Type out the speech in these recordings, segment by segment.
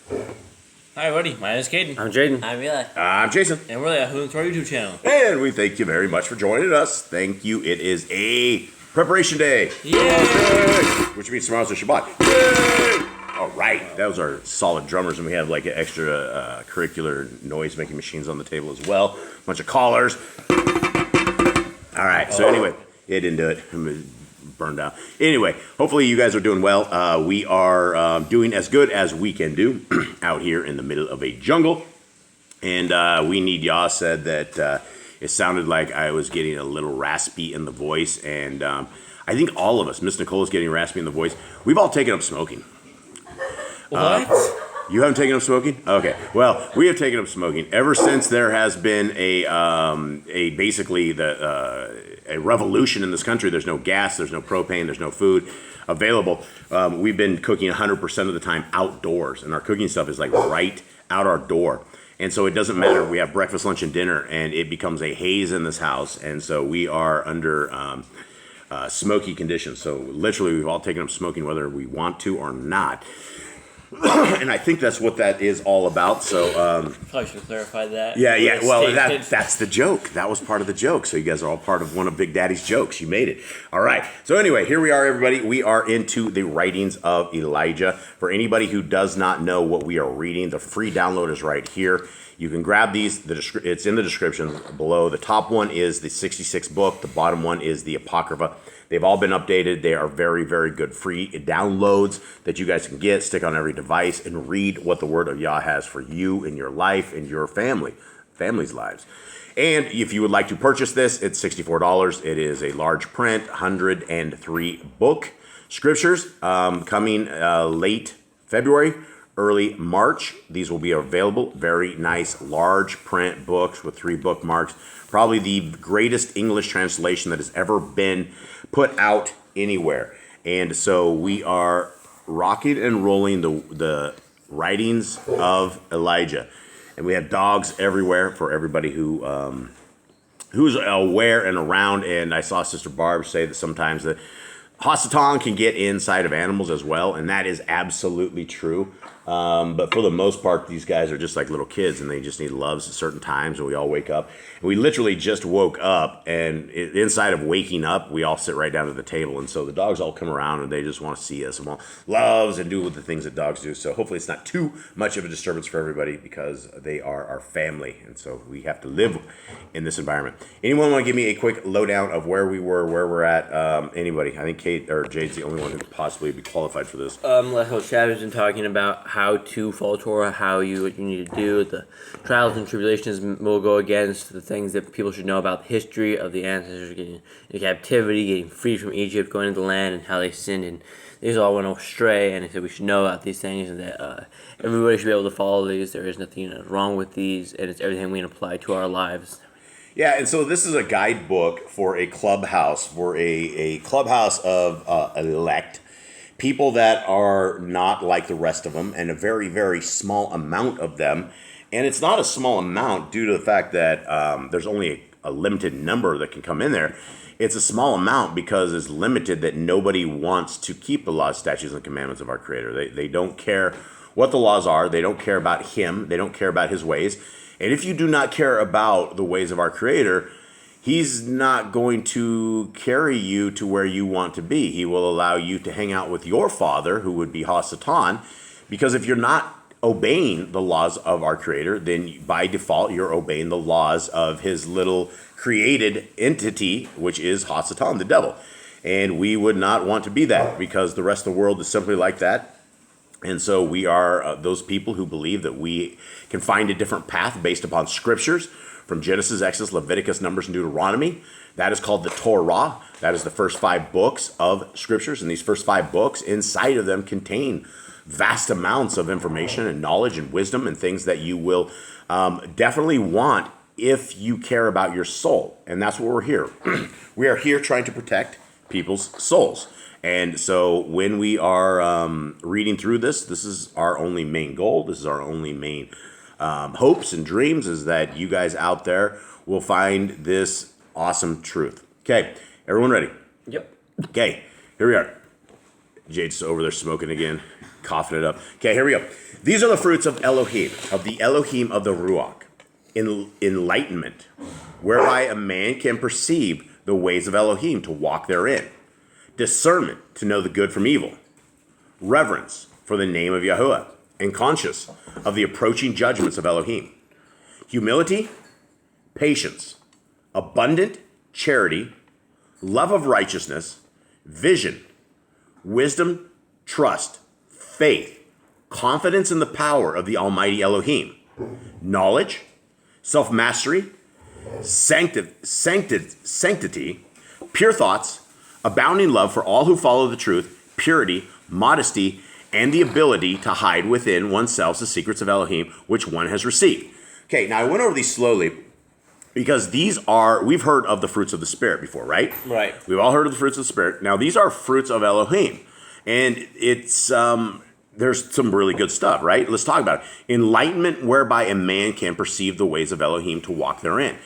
Hi everybody, my name is Caden. I'm Jaden. I'm Eli. I'm Jason. And we're the Who to Our YouTube channel. And we thank you very much for joining us. Thank you. It is a preparation day. Yay! Which means tomorrow's a Shabbat. Yay! All right. Those are solid drummers, and we have like extra curricular noise-making machines on the table as well. A bunch of callers. All right. So anyway, it didn't do it. Burned out. Anyway, hopefully you guys are doing well. We are doing as good as we can do out here in the middle of a jungle. And We Need Yah said that it sounded like I was getting a little raspy in the voice. And I think all of us, Miss Nicole is getting raspy in the voice. We've all taken up smoking. What? You haven't taken up smoking? Okay. Well, we have taken up smoking ever since there has been a revolution in this country. There's no gas, there's no propane, there's no food available. We've been cooking 100% of the time outdoors, and our cooking stuff is like right out our door. And so it doesn't matter. We have breakfast, lunch, and dinner, and it becomes a haze in this house. And so we are under smoky conditions. So literally, we've all taken up smoking, whether we want to or not. And I think that's what that is all about. So Probably should clarify that. Yeah. Well, that's the joke. That was part of the joke. So you guys are all part of one of Big Daddy's jokes. You made it. All right. So anyway, here we are, everybody. We are into the writings of Elijah. For anybody who does not know what we are reading, the free download is right here. You can grab these. It's in the description below. The top one is the 66 book. The bottom one is the Apocrypha. They've all been updated. They are very, very good free downloads that you guys can get, stick on every device, and read what the Word of Yah has for you in your life and your family's lives. And if you would like to purchase this, it's $64. It is a large print, 103 book scriptures coming late February, early March. These will be available. Very nice, large print books with 3 bookmarks. Probably the greatest English translation that has ever been put out anywhere. And so we are rocking and rolling the writings of Elijah. And we have dogs everywhere for everybody who's aware and around. And I saw Sister Barb say that sometimes the Hasatan can get inside of animals as well, and that is absolutely true. But for the most part, these guys are just like little kids, and they just need loves at certain times, and we all wake up. And we literally just woke up, and inside of waking up, we all sit right down at the table, and so the dogs all come around, and they just want to see us and want loves and do the things that dogs do. So hopefully it's not too much of a disturbance for everybody, because they are our family, and so we have to live in this environment. Anyone want to give me a quick lowdown of where we were, where we're at? Anybody? I think Kate or Jade's the only one who could possibly be qualified for this. Like how Chad has been talking about how to follow Torah, what you need to do, the trials and tribulations will go against the things that people should know about the history of the ancestors getting into captivity, getting free from Egypt, going into the land, and how they sinned, and these all went astray, and he said we should know about these things, and that everybody should be able to follow these. There is nothing wrong with these, and it's everything we can apply to our lives. Yeah, and so this is a guidebook for a clubhouse, a clubhouse of elect people that are not like the rest of them, and a very, very small amount of them. And it's not a small amount due to the fact that there's only a limited number that can come in there. It's a small amount because it's limited, that nobody wants to keep the laws, statutes, and commandments of our Creator. They don't care what the laws are. They don't care about Him. They don't care about His ways. And if you do not care about the ways of our Creator, He's not going to carry you to where you want to be. He will allow you to hang out with your father, who would be Hasatan, because if you're not obeying the laws of our Creator, then by default you're obeying the laws of his little created entity, which is Hasatan, the devil. And we would not want to be that, because the rest of the world is simply like that. And so we are those people who believe that we can find a different path based upon scriptures from Genesis, Exodus, Leviticus, Numbers, and Deuteronomy. That is called the Torah. That is the first 5 books of scriptures. And these first 5 books, inside of them, contain vast amounts of information and knowledge and wisdom and things that you will definitely want if you care about your soul. And that's what we're here. We are here trying to protect people's souls. And so when we are reading through this is our only main goal. This is our only main hopes and dreams, is that you guys out there will find this awesome truth. Okay, everyone ready? Yep. Okay, here we are. Jade's over there smoking again, coughing it up. Okay, here we go. These are the fruits of Elohim, of the Elohim of the Ruach. Enlightenment, whereby a man can perceive the ways of Elohim to walk therein. Discernment, to know the good from evil. Reverence for the name of Yahuwah, and conscious of the approaching judgments of Elohim. Humility, patience, abundant charity, love of righteousness, vision, wisdom, trust, faith, confidence in the power of the Almighty Elohim, knowledge, self-mastery, sanctity, pure thoughts, abounding love for all who follow the truth, purity, modesty, and the ability to hide within oneself the secrets of Elohim which one has received. Okay, now I went over these slowly because we've heard of the fruits of the Spirit before, right? Right. We've all heard of the fruits of the Spirit. Now these are fruits of Elohim. And it's there's some really good stuff, right? Let's talk about it. Enlightenment whereby a man can perceive the ways of Elohim to walk therein.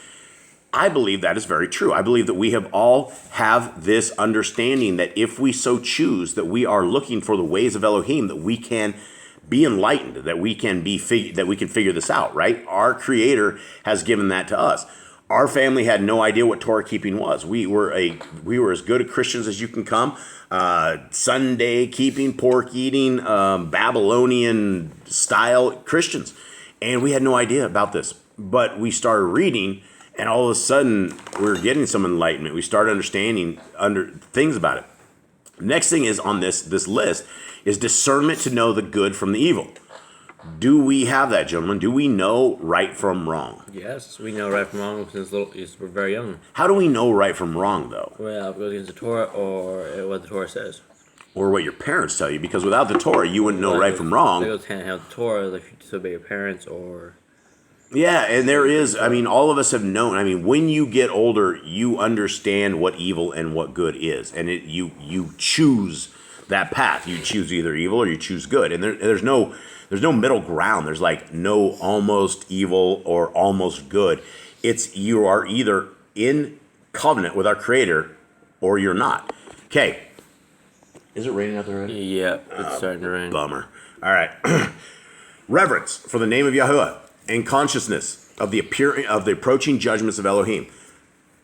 I believe that is very true. I believe that we have this understanding that if we so choose, that we are looking for the ways of Elohim, that we can be enlightened, that we can figure this out, right? Our Creator has given that to us. Our family had no idea what Torah keeping was. We were as good a Christians as you can come. Sunday keeping, pork eating, Babylonian style Christians, and we had no idea about this. But we started reading, and all of a sudden we were getting some enlightenment. We started understanding things about it. Next thing is on this list is discernment, to know the good from the evil. Do we have that, gentlemen? Do we know right from wrong? Yes, we know right from wrong since we're very young. How do we know right from wrong, though? Well, it goes against the Torah or what the Torah says. Or what your parents tell you, because without the Torah, you wouldn't know right from wrong. It goes hand in hand with the Torah, like if you disobey your parents or... Yeah, and there is, all of us have known. When you get older, you understand what evil and what good is. And you choose that path. You choose either evil or you choose good. And there's no middle ground. There's like no almost evil or almost good. You are either in covenant with our Creator or you're not. Okay. Is it raining out there already? Yeah, it's starting to rain. Bummer. All right. Reverence for the name of Yahuwah and consciousness of the approaching judgments of Elohim.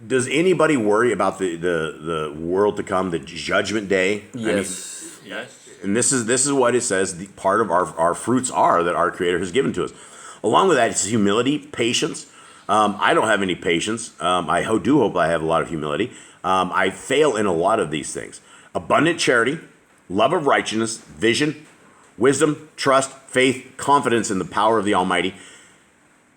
Does anybody worry about the world to come, the judgment day? Yes. Yes. And this is what it says. The part of our fruits are that our Creator has given to us. Along with that, it's humility, patience. I don't have any patience. I do hope I have a lot of humility. I fail in a lot of these things. Abundant charity, love of righteousness, vision, wisdom, trust, faith, confidence in the power of the Almighty.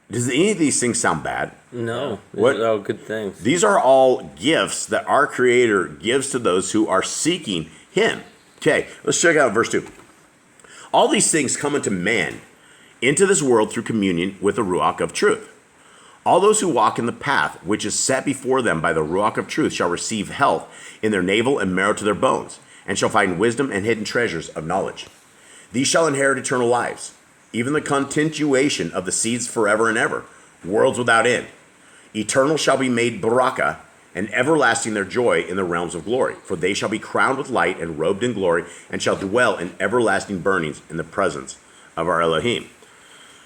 Does any of these things sound bad? No. What? These are all good things. These are all gifts that our Creator gives to those who are seeking Him. Okay, let's check out verse 2. All these things come into man, into this world through communion with the Ruach of truth. All those who walk in the path which is set before them by the Ruach of truth shall receive health in their navel and marrow to their bones, and shall find wisdom and hidden treasures of knowledge. These shall inherit eternal lives, even the continuation of the seeds forever and ever, worlds without end. Eternal shall be made baraka, and everlasting their joy in the realms of glory. For they shall be crowned with light and robed in glory, and shall dwell in everlasting burnings in the presence of our Elohim.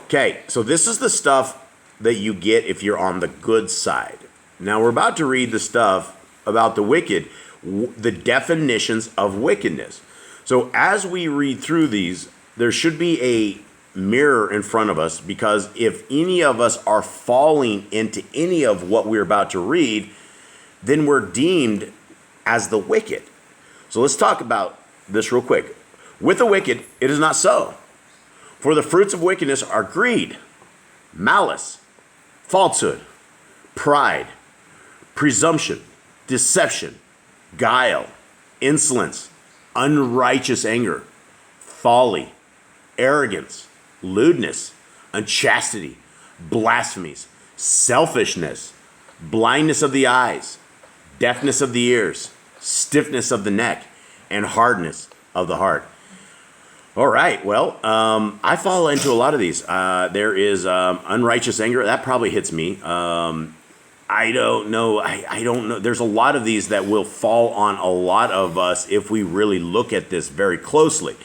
Okay, so this is the stuff that you get if you're on the good side. Now we're about to read the stuff about the wicked, the definitions of wickedness. So as we read through these, there should be a mirror in front of us, because if any of us are falling into any of what we're about to read, then we're deemed as the wicked. So let's talk about this real quick. With the wicked, it is not so. For the fruits of wickedness are greed, malice, falsehood, pride, presumption, deception, guile, insolence, unrighteous anger, folly, arrogance, lewdness, unchastity, blasphemies, selfishness, blindness of the eyes, deafness of the ears, stiffness of the neck, and hardness of the heart. All right, well, I fall into a lot of these. There is unrighteous anger. That probably hits me. I I don't know. I don't know. There's a lot of these that will fall on a lot of us if we really look at this very closely.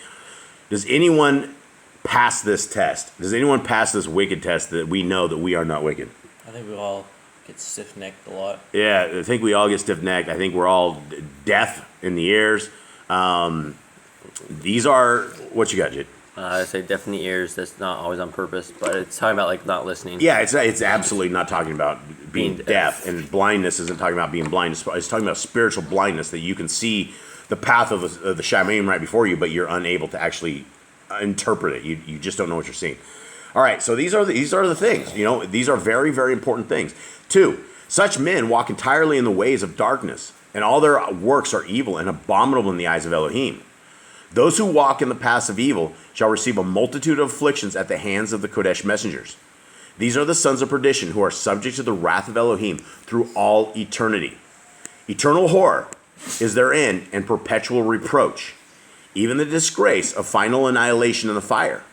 Does anyone pass this test? Does anyone pass this wicked test that we know that we are not wicked? I think we all get stiff-necked a lot. Yeah, I think we all get stiff-necked. I think we're all deaf in the ears. These are, what you got, Jid? I say deaf in the ears. That's not always on purpose, but it's talking about like not listening. Yeah, it's absolutely not talking about being deaf, and blindness isn't talking about being blind. It's talking about spiritual blindness, that you can see the path of the Shamaim right before you, but you're unable to actually interpret it. You just don't know what you're seeing. All right, so these are the things. These are very, very important things. 2, such men walk entirely in the ways of darkness, and all their works are evil and abominable in the eyes of Elohim. Those who walk in the paths of evil shall receive a multitude of afflictions at the hands of the Kodesh messengers. These are the sons of perdition, who are subject to the wrath of Elohim through all eternity. Eternal horror is their end, and perpetual reproach, even the disgrace of final annihilation in the fire.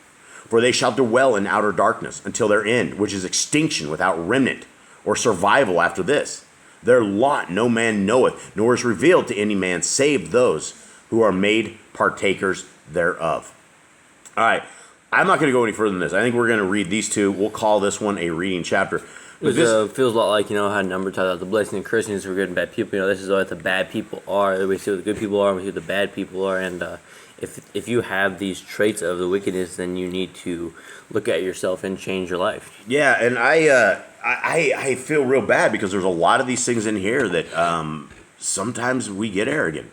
For they shall dwell in outer darkness until their end, which is extinction without remnant, or survival after this. Their lot no man knoweth, nor is revealed to any man, save those who are made partakers thereof. All right, I'm not going to go any further than this. I think we're going to read these two. We'll call this one a reading chapter. It feels a lot like, how Number talks about the blessing of Christians for good and bad people. This is what the bad people are. We see what the good people are, and we see what the bad people are. And if you have these traits of the wickedness, then you need to look at yourself and change your life. Yeah, and I feel real bad because there's a lot of these things in here that sometimes we get arrogant.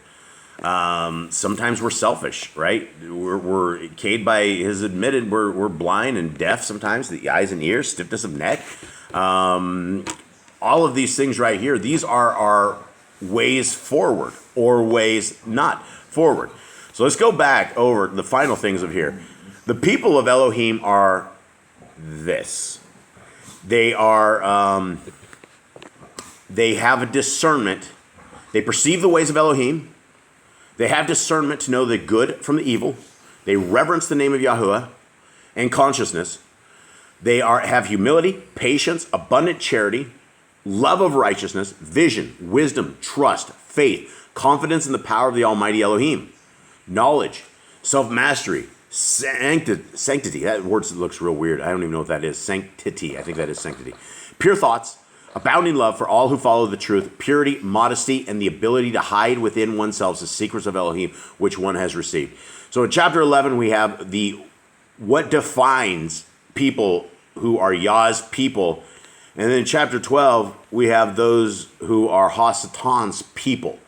Sometimes we're selfish, right? We're Cade by his admitted we're blind and deaf sometimes, the eyes and ears, stiffness of neck. All of these things right here, these are our ways forward or ways not forward. So let's go back over the final things of here. The people of Elohim are this. They are, they have a discernment. They perceive the ways of Elohim. They have discernment to know the good from the evil. They reverence the name of Yahuwah and consciousness. They have humility, patience, abundant charity, love of righteousness, vision, wisdom, trust, faith, confidence in the power of the Almighty Elohim, knowledge, self-mastery, sanctity. That word looks real weird. I don't even know what that is. Sanctity. I think that is sanctity. Pure thoughts, abounding love for all who follow the truth, purity, modesty, and the ability to hide within oneself the secrets of Elohim, which one has received. So in chapter 11, we have what defines people who are Yah's people. And then in chapter 12, we have those who are Hasatan's people.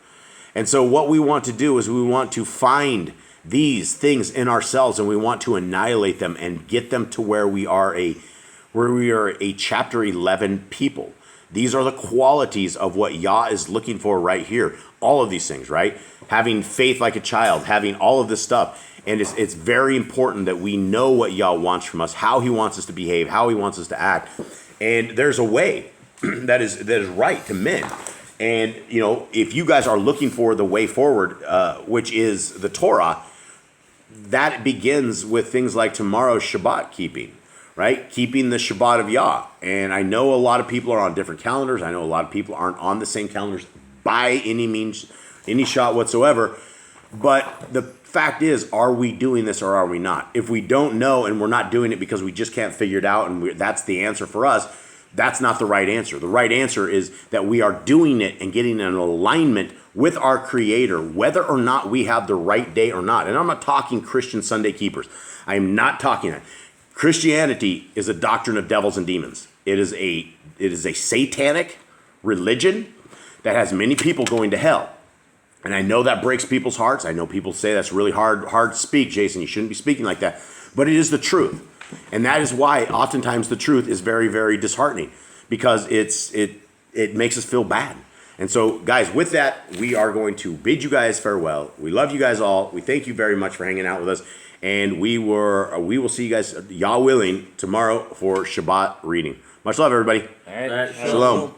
And so what we want to do is we want to find these things in ourselves, and we want to annihilate them and get them to where we are a chapter 11 people. These are the qualities of what Yah is looking for right here. All of these things, right? Having faith like a child, having all of this stuff. And it's very important that we know what Yah wants from us, how he wants us to behave, how he wants us to act. And there's a way that is right to men. And, if you guys are looking for the way forward, which is the Torah, that begins with things like tomorrow's Shabbat keeping, right? Keeping the Shabbat of Yah. And I know a lot of people are on different calendars. I know a lot of people aren't on the same calendars by any means, any shot whatsoever. But the fact is, are we doing this or are we not? If we don't know and we're not doing it because we just can't figure it out and that's the answer for us, that's not the right answer. The right answer is that we are doing it and getting in alignment with our Creator, whether or not we have the right day or not. And I'm not talking Christian Sunday keepers. I am not talking that. Christianity is a doctrine of devils and demons. It is a satanic religion that has many people going to hell. And I know that breaks people's hearts. I know people say that's really hard to speak, Jason. You shouldn't be speaking like that. But it is the truth. And that is why oftentimes the truth is very, very disheartening, because it makes us feel bad. And so, guys, with that, we are going to bid you guys farewell. We love you guys all. We thank you very much for hanging out with us. And we will see you guys, Yah willing, tomorrow for Shabbat reading. Much love, everybody. All right. Shalom.